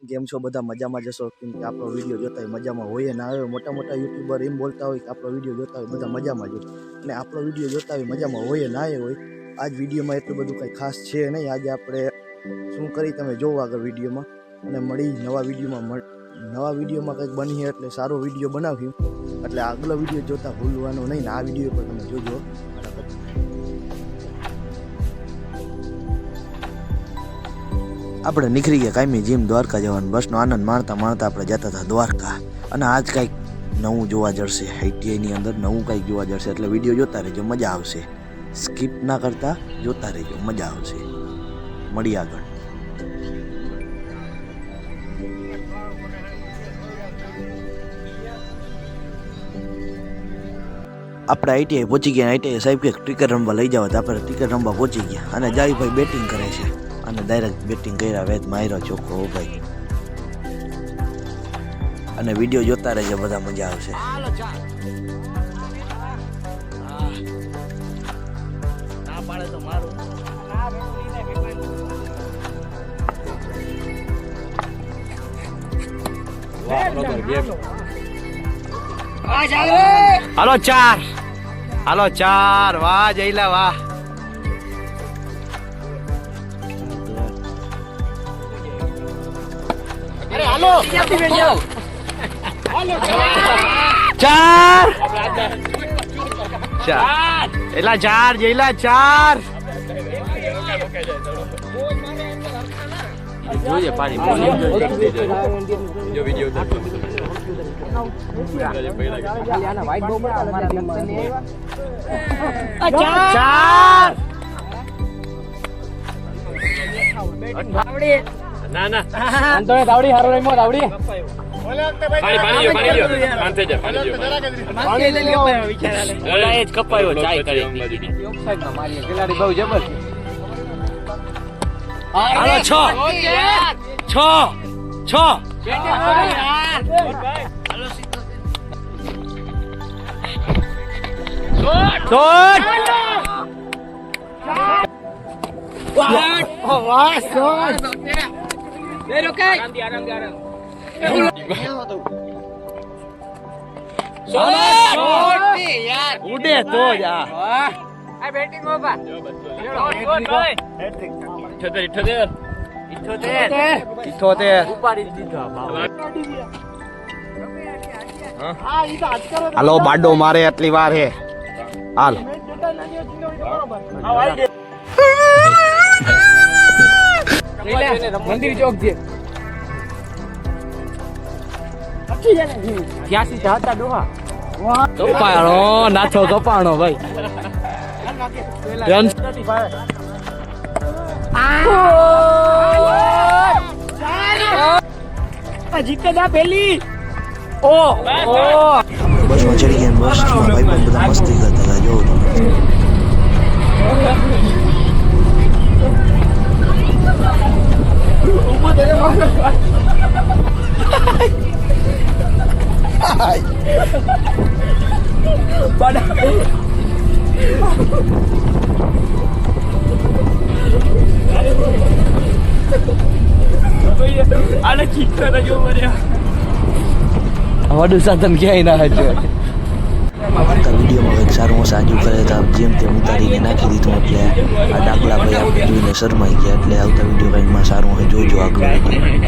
કેમ છો બધા મજામાં જશો? કેમ કે આપણો વિડીયો જોતા હોય મજામાં હોય ના આવે. મોટા મોટા યુટ્યુબર એમ બોલતા હોય કે આપણો વિડીયો જોતા હોય બધા મજામાં જ હોય, અને આપણો વિડીયો જોતા હોય મજામાં હોય ના આવે હોય. આજ વિડીયોમાં એટલું બધું કંઈ ખાસ છે નહીં. આજે આપણે શું કરી તમે જોવો આગળ વિડીયોમાં, અને મળી નવા વિડીયોમાં કંઈક બની એટલે સારો વિડીયો બનાવ્યું. એટલે આગલો વિડીયો જોતા ભૂલવાનો નહીં ને આ વિડીયો પર તમે જોજો. આપણે નીકળી ગયા કાયમી જીમ દ્વારકા જવાનું. બસનો આનંદ માણતા માણતા આપણે જતા હતા દ્વારકા. અને આજ કંઈક નવું જોવા જશે, આઈટીઆઈની અંદર નવું કંઈક જોવા જશે. એટલે વિડીયો જોતા રહેજો, મજા આવશે. સ્કીપ ના કરતા જોતા રહેજો, મજા આવશે. મળી આગળ. આપણે આઈટીઆઈ પહોંચી ગયા. આઈટીઆઈ સાહેબ કે ક્રિકેટ રમવા લઈ જાવ. આપણે ક્રિકેટ રમવા પહોંચી ગયા અને જાવીભાઈ બેટિંગ કરે છે અને ડાયરેક્ટ બેટિંગ કર્યા. વેત માર્યો ચોખ્ખો ભાઈ. અને વિડીયો જોતા રહેજો, બધા મજા આવશે. હાલો ચાર, હાલો ચાર. વાહ જયલા વાહ. અરે હાલો ચાર, ચાર એલા ચાર જયલા ચાર. જોઈએ પાણી વિડીયો ચાર. ના ના તાવડી હારો રમ્યો. તાવડી કપાયો ચાય કરી. બહુ જબર. હાલો છ છ છ. ઉડે તો બેટિંગ બાબા. 78 ઉપાડી દીધો. હાલો બાડો મારે આટલી વાર હે. હાલ મંદિર ચોક છે. 83 હતા ડોહા. કપાણો નાથો કપાણો ભાઈ. જીતે જા પેલી. બસમાં ચડી ગયા. બસમાં ભાઈ બધા મસ્તી કરતા હતા. જોવો તમે. આને ચિત્ર જો મર્યા. વડું સાધન ક્યાંય ના હજુ. વિડીયોમાં કંઈક સારું સાજુ કરે તો જેમ તેમ ઉતારીને નાખી દીધું. એટલે આ ડાકલા ભાઈ આપણે જોઈને શરમાઈ ગયા. એટલે આવતા વિડીયો કંઈકમાં સારું હોય જોજો આગળ વિડીયો.